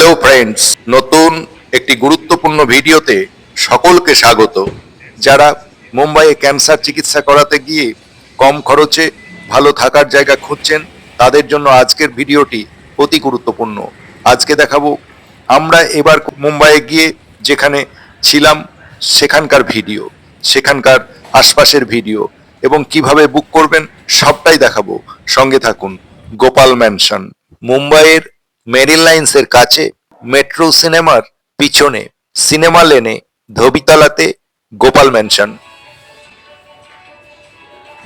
Hello friends, নতুন একটি গুরুত্বপূর্ণ ভিডিওতে সকলকে স্বাগত। যারা মুম্বাইয়ে ক্যান্সার চিকিৎসা করাতে গিয়ে কম খরচে ভালো থাকার জায়গা খুঁজছেন, তাদের জন্য আজকের ভিডিওটি অতি গুরুত্বপূর্ণ। আজকে দেখাবো আমরা এবার মুম্বাইয়ে গিয়ে যেখানে ছিলাম সেখানকার ভিডিও, সেখানকার আশপাশের ভিডিও এবং কিভাবে বুক করবেন সবটাই দেখাবো। সঙ্গে থাকুন। গোপাল ম্যানশন মুম্বাইয়ের মেরিন লাইন্সের কাছে, মেট্রো সিনেমার পিছনে সিনেমা লেনে ধোবিতলাতে গোপাল ম্যানশন।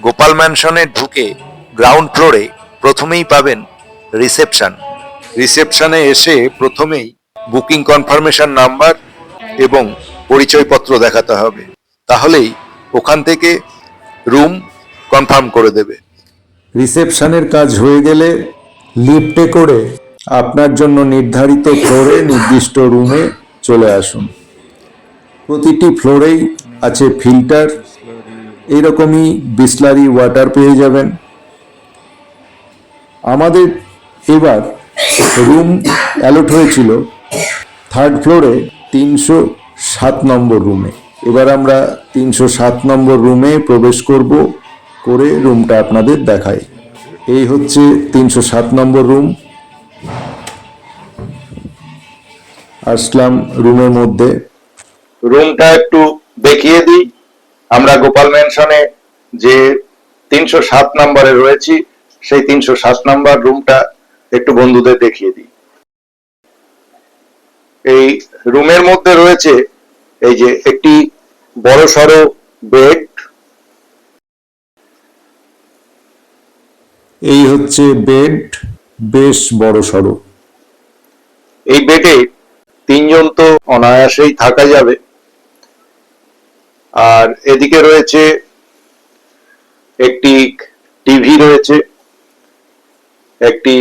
গোপাল ম্যানশনে ঢুকে গ্রাউন্ড ফ্লোরে প্রথমেই পাবেন রিসেপশন। রিসেপশনে এসে প্রথমেই বুকিং কনফার্মেশন নাম্বার এবং পরিচয়পত্র দেখাতে হবে, তাহলেই ওখান থেকে রুম কনফার্ম করে দেবে। রিসেপশনের কাজ হয়ে গেলে লিফটে করে আপনার জন্য নির্ধারিত ফ্লোরে নির্দিষ্ট রুমে চলে আসুন। প্রতিটি ফ্লোরেই আছে ফিল্টার, এইরকমই বিসলারি ওয়াটার পেয়ে যাবেন। আমাদের এবার রুম অ্যালট হয়েছিল থার্ড ফ্লোরে 307 নম্বর রুমে। এবার আমরা 307 নম্বর রুমে প্রবেশ করব, করে রুমটা আপনাদের দেখাই। এই হচ্ছে 307 নম্বর রুম। আসলাম রুমের মধ্যে। রুমটা একটু দেখিয়ে দিই। আমরা গোপাল ম্যানশনে যে 307 নম্বরে রয়েছি, সেই 307 নম্বর রুমটা একটু বন্ধুদের দেখিয়ে দিই। এই রুমের মধ্যে রয়েছে এই যে একটি বড়সড় বেড। এই হচ্ছে বেড, বেশ বড় সড়ো। এই বেডে তিনজন তো অনায়াসেই থাকা যাবে। আর এদিকে রয়েছে একটি টিভি, রয়েছে একটি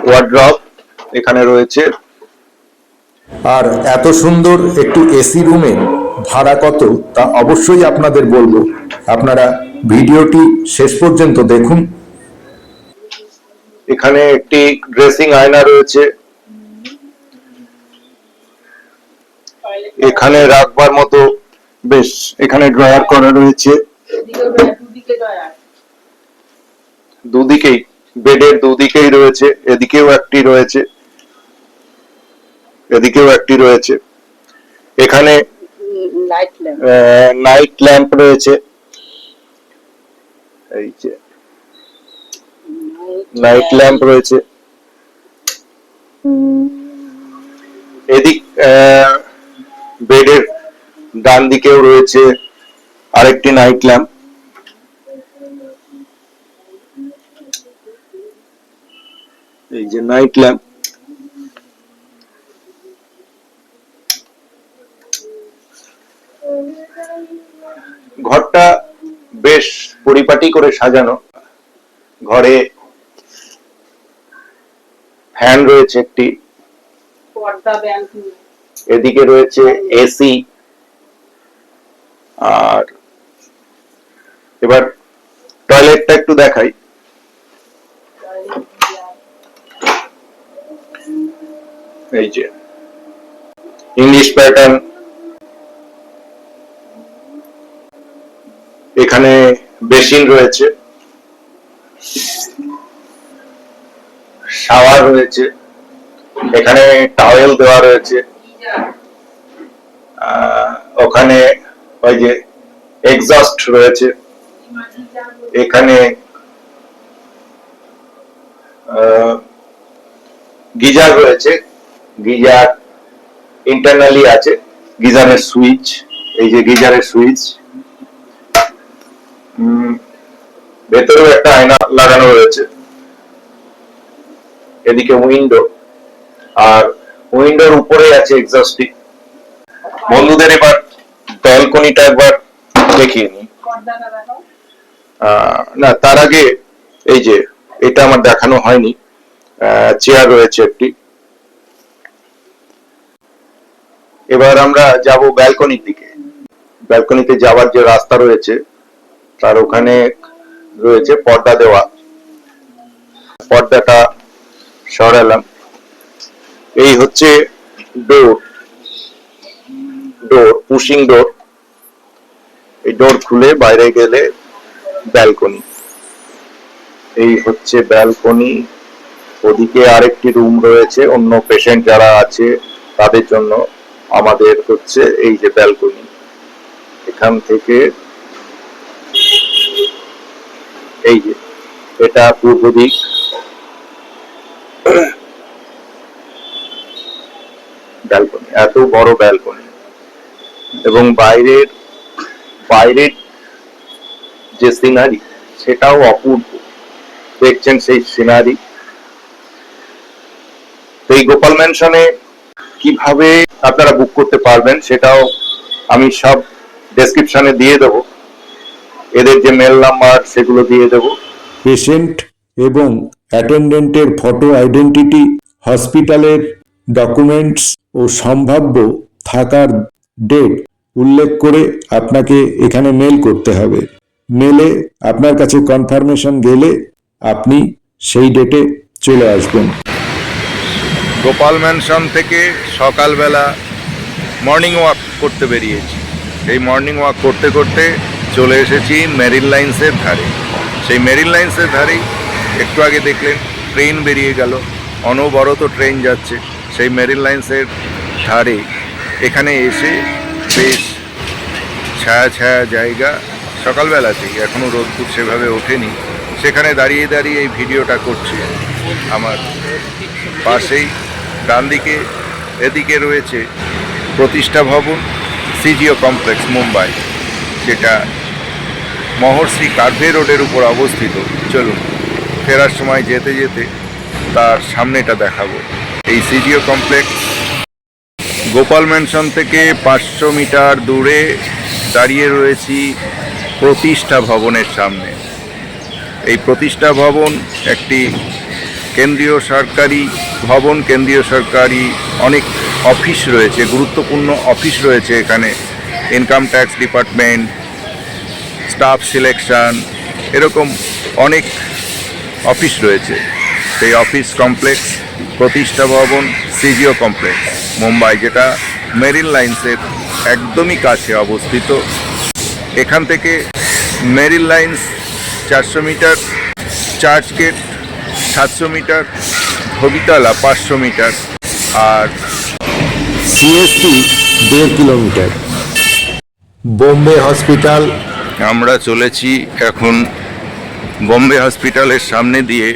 ওয়ার্ড্রপ এখানে রয়েছে। আর এত সুন্দর একটু এসি রুমে ভাড়া কত তা অবশ্যই আপনাদের বলবো, আপনারা ভিডিওটি শেষ পর্যন্ত দেখুন। এখানে একটি ড্রেসিং আয়না রয়েছে, এখানে রাখবার মতো বেশ এখানে ড্রয়ার করা রয়েছে দুদিকেই, বেডের দুদিকেই রয়েছে। এদিকেও একটি রয়েছে, এদিকেও একটি রয়েছে। এখানে নাইট ল্যাম্প রয়েছে, এই যে নাইট ল্যাম্প রয়েছে। এদিক বেডের ডান দিকেও রয়েছে আরেকটি নাইট ল্যাম্প। এই যে নাইট ল্যাম্প। ঘরটা বেশ পরিপাটি করে সাজানো। ঘরে ফ্যান রয়েছে একটি, এদিকে রয়েছে এসি। আর এবার টয়লেটটা একটু দেখাই। এই যে ইংলিশ প্যাটার্ন। এখানে বেসিন রয়েছে, শাওয়ার রয়েছে, এখানে টাওয়েল দেওয়া রয়েছে। ওখানে ওই যে এক্সস্ট রয়েছে। এখানে গিজার রয়েছে, গিজার ইন্টারনালি আছে। গিজারের সুইচ, এই যে গিজারের সুইচ। ভেতরেও একটা আয়না লাগানো রয়েছে। এদিকে উইন্ডো, আর উইন্ডোর উপরে আছে এক্সস্টটি। বন্ধুদের এবার ব্যালকনিটা একবার দেখিয়ে নিই। না, তার আগে এই যে এটা আমার দেখানো হয়নি, চেয়ার রয়েছে একটি। এবার আমরা যাব ব্যালকনির দিকে। ব্যালকনিতে যাওয়ার যে রাস্তা রয়েছে তার ওখানে রয়েছে পর্দা দেওয়া। পর্দাটা সরালাম। এই হচ্ছে ডোর, পুশিং ডোর। এই ডোর খুলে বাইরে গেলে ব্যালকনি। এই হচ্ছে ব্যালকনি। ওদিকে আরেকটি রুম রয়েছে অন্য পেশেন্ট যারা আছে তাদের জন্য। আমাদের হচ্ছে এই যে ব্যালকনি, এখান থেকে এই যে এটা পূর্ব দিক। ব্যালকনি, এত বড় ব্যালকনি, এবং বাইরের যে সিনারি সেটাও অপূর্ব। দেখছেন সেই সিনারি। এই গোপাল ম্যানশনে কিভাবে আপনারা বুক করতে পারবেন সেটাও আমি সব ডেসক্রিপশনে দিয়ে দেবো, এদের যে মেল নাম্বার সেগুলো দিয়ে দেবো। পেশেন্ট এবং অ্যাটেন্ডেন্টের ফটো আইডেন্টিটি, হসপিটালের ডকুমেন্টস ও সম্ভাব্য থাকার ডেট উল্লেখ করে আপনাকে এখানে মেল করতে হবে। মেলে আপনার কাছে কনফার্মেশন গেলে আপনি সেই ডেটে চলে আসবেন। গোপাল ম্যানশন থেকে সকালবেলা মর্নিং ওয়াক করতে বেরিয়েছি। এই মর্নিং ওয়াক করতে করতে চলে এসেছি মেরিন লাইন্সের ধারে। সেই মেরিন লাইন্সের ধারেই একটু আগে দেখলেন ট্রেন বেরিয়ে গেল, অনবরত ট্রেন যাচ্ছে। সেই মেরিন লাইন্সের ধারে এখানে এসে বেশ ছায়া ছায়া জায়গা, সকালবেলাতেই, এখনও রোদ্দুর সেভাবে ওঠেনি, সেখানে দাঁড়িয়ে দাঁড়িয়ে এই ভিডিওটা করছি। আমার পাশেই ডান দিকে এদিকে রয়েছে প্রতিষ্ঠা ভবন, সিজিও কমপ্লেক্স মুম্বাই, যেটা মহর্ষি কার্ভে রোডের উপর অবস্থিত। চলুন ফেরার সময় যেতে যেতে তার সামনেটা দেখাবো। এই সিজিও কমপ্লেক্স গোপাল ম্যানশন থেকে 500 মিটার দূরে দাঁড়িয়ে রয়েছি প্রতিষ্ঠা ভবনের সামনে। এই প্রতিষ্ঠা ভবন একটি কেন্দ্রীয় সরকারি ভবন। কেন্দ্রীয় সরকারি অনেক অফিস রয়েছে, গুরুত্বপূর্ণ অফিস রয়েছে এখানে। Income tax department, staff selection, এরকম অনেক অফিস রয়েছে। সেই অফিস কমপ্লেক্স প্রতিষ্ঠা ভবন সিজিও কমপ্লেক্স মুম্বাই, যেটা মেরিন লাইন্সের একদমই কাছে অবস্থিত। এখান থেকে Marine Lines 400 metre, Churchgate 700 metre, হবিতলা 500 মিটার, আর সিএসটি 1.5 কিলোমিটার। বোম্বে হসপিটাল। আমরা চলেছি এখন বোম্বে হসপিটালের সামনে দিয়ে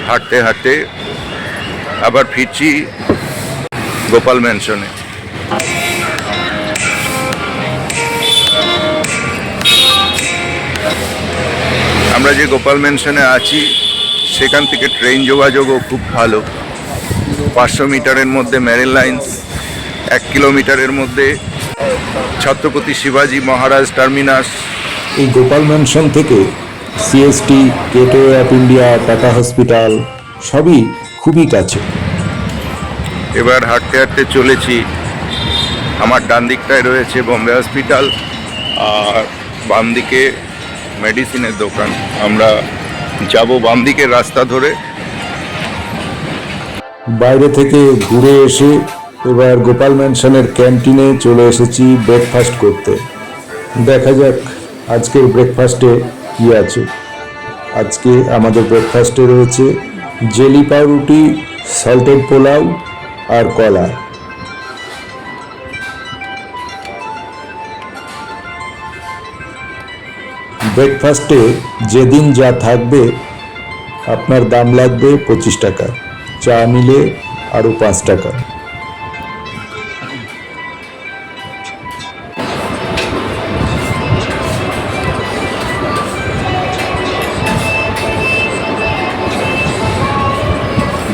হাঁটতে হাঁটতে, আবার ফিরছি গোপাল ম্যানশনে। আমরা যে গোপাল ম্যানশনে আছি সেখান থেকে ট্রেন যোগাযোগও খুব ভালো। 500 মিটারের মধ্যে মেরিন লাইন্স, 1 কিলোমিটারের মধ্যে ছত্রপতি শিবাজি মহারাজ টার্মিনাস। এই গোপাল ম্যানশন থেকে CST, gateway of India, tata hospital সবই খুবই কাছে। এবার হাঁটতে হাঁটতে চলেছি। আমার ডান দিকটায় রয়েছে বোম্বে হসপিটাল, আর বাম দিকে মেডিসিনের দোকান। আমরা যাব বাম দিকের রাস্তা ধরে। বাইরে থেকে ঘুরে এসে এবার গোপাল ম্যানশনের ক্যান্টিনে চলে এসেছি ব্রেকফাস্ট করতে। দেখা যাক আজকের ব্রেকফাস্টে কী আছে। আজকে আমাদের ব্রেকফাস্টে রয়েছে জেলি পাউরুটি, সল্টেড পোলাও আর কলা। ব্রেকফাস্টে যেদিন যা থাকবে আপনার দাম লাগবে 25 টাকা, চা নিলে আরও 5 টাকা।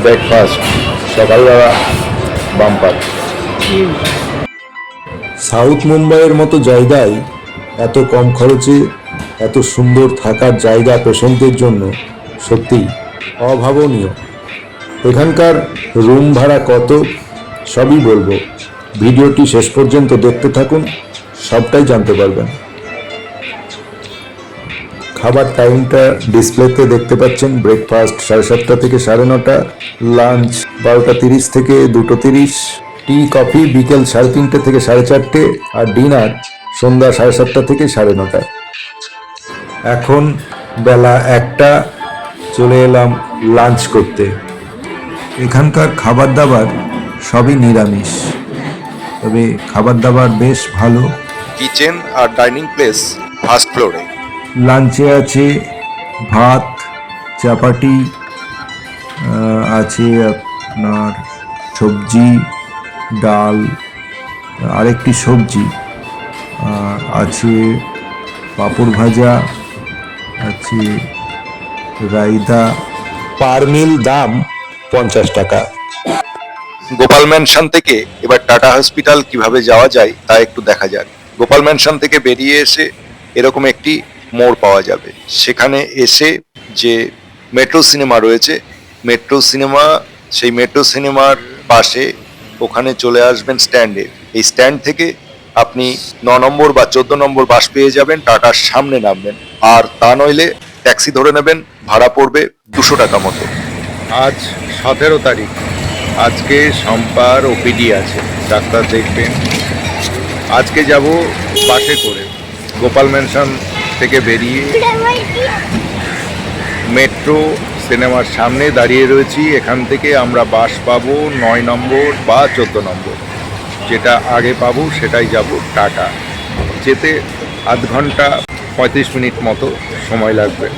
ব্রেকফাস্ট সকালবেলা বাম্পার। সাউথ মুম্বাইয়ের মতো জায়গায় এত কম খরচে এত সুন্দর থাকার জায়গা পেশেন্টদের জন্য সত্যি অভাবনীয়। এখানকার রুম ভাড়া কত সবই বলবো, ভিডিওটি শেষ পর্যন্ত দেখতে থাকুন, সবটাই জানতে পারবেন। খাবার টাইমটা ডিসপ্লেতে দেখতে পাচ্ছেন। ব্রেকফাস্ট 7:30 থেকে 9:30, লাঞ্চ 12:30 থেকে 2:30, টি কফি বিকেল 3:30 থেকে 4:30, আর ডিনার সন্ধ্যা 7:30 থেকে 9:30। এখন বেলা 1টা, চলে এলাম লাঞ্চ করতে। এখানকার খাবার দাবার সবই নিরামিষ, তবে খাবার দাবার বেশ ভালো। কিচেন আর ডাইনিং প্লেস ফার্স্ট ফ্লোরে। লাঞ্চে আছে ভাত, চাপাটি, আছে আপনার সবজি, ডাল, আরেকটি সবজি, আছে পাঁপড় ভাজা, আছে রায়তা। পার মিল দাম 50 টাকা। গোপাল ম্যানশন থেকে এবার টাটা হসপিটাল কিভাবে যাওয়া যায় তা একটু দেখা যাক। গোপাল ম্যানশন থেকে বেরিয়ে এসে এরকম একটি মোড় পাওয়া যাবে। সেখানে এসে যে মেট্রো সিনেমা রয়েছে, সেই মেট্রো সিনেমার পাশে ওখানে চলে আসবেন স্ট্যান্ডে। এই স্ট্যান্ড থেকে আপনি 9 নম্বর বা 14 নম্বর বাস পেয়ে যাবেন, টাটার সামনে নামবেন। আর তা নইলে ট্যাক্সি ধরে নেবেন, ভাড়া পড়বে 200 টাকা মতো। আজ 17 তারিখ, আজকে শম্পার ওপিডি আছে, ডাক্তার দেখবেন। আজকে যাব বাসে করে। গোপাল ম্যানশন থেকে বেরিয়ে মেট্রো সিনেমার সামনে দাঁড়িয়ে রয়েছি। এখান থেকে আমরা বাস পাবো 9 নম্বর বা 14 নম্বর, যেটা আগে পাবো সেটাই যাব টাটা। যেতে আধ ঘন্টা 35 মিনিট মতো সময় লাগবে।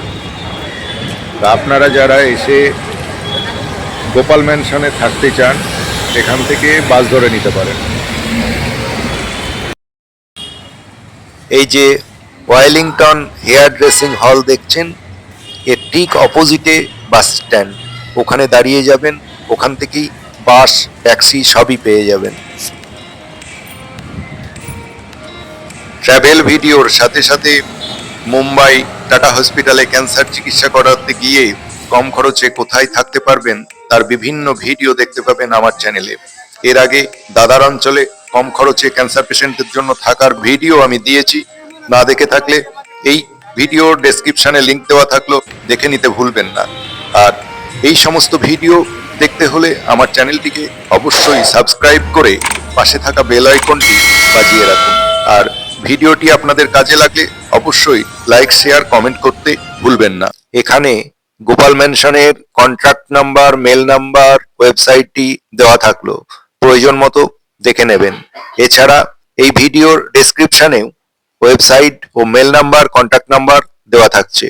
তা আপনারা যারা এসে গোপাল ম্যানশনে থাকতে চান, এখান থেকে বাস ধরে নিতে পারেন। এই যে ওয়েলিংটন হেয়ার ড্রেসিং হল দেখছেন, এর ঠিক অপোজিটে বাস স্ট্যান্ড। ওখানে দাঁড়িয়ে যাবেন, ওখান থেকেই বাস, ট্যাক্সি সবই পেয়ে যাবেন। ট্র্যাভেল ভিডিওর সাথে সাথে মুম্বাই টাটা হসপিটালে ক্যান্সার চিকিৎসা করাতে গিয়ে কম খরচে কোথায় থাকতে পারবেন তার বিভিন্ন ভিডিও দেখতে পাবেন আমার চ্যানেলে। এর আগে দাদার অঞ্চলে কম খরচে ক্যান্সার পেশেন্টদের জন্য থাকার ভিডিও আমি দিয়েছি। না দেখে থাকলে এই ভিডিওর ডেসক্রিপশনে লিংক দেওয়া থাকলো, দেখে নিতে ভুলবেন না। আর এই সমস্ত ভিডিও দেখতে হলে আমার চ্যানেলটিকে অবশ্যই সাবস্ক্রাইব করে পাশে থাকা বেল আইকনটি বাজিয়ে রাখুন। আর ভিডিওটি আপনাদের কাজে লাগলে অবশ্যই লাইক, শেয়ার, কমেন্ট করতে ভুলবেন না। এখানে গোপাল ম্যানশনের কন্ট্যাক্ট নাম্বার, মেল নাম্বার, ওয়েবসাইটটি দেওয়া থাকলো, প্রয়োজন মতো দেখে নেবেন। এছাড়া এই ভিডিওর ডেসক্রিপশনেও ওয়েবসাইট ও মেল নাম্বার, কন্ট্যাক্ট নাম্বার দেওয়া থাকছে।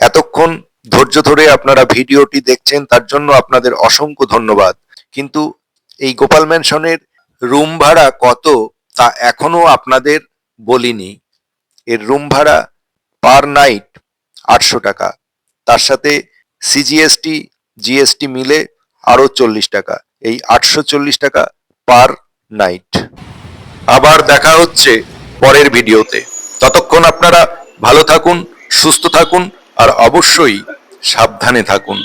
এতক্ষণ ধৈর্য ধরে আপনারা ভিডিওটি দেখছেন, তার জন্য আপনাদের অসংখ্য ধন্যবাদ। কিন্তু এই গোপাল ম্যানশনের রুম ভাড়া কত তা এখনো আপনাদের বলিনি। এর রুম ভাড়া পার নাইট 800 টাকা, তার সাথে সিজিএসটি, জিএসটি মিলে আরো 40 টাকা। এই 840 টাকা পার নাইট। আবার দেখা হচ্ছে পরের ভিডিওতে। ততক্ষণ আপনারা ভালো থাকুন, সুস্থ থাকুন আর অবশ্যই সাবধানে থাকুন।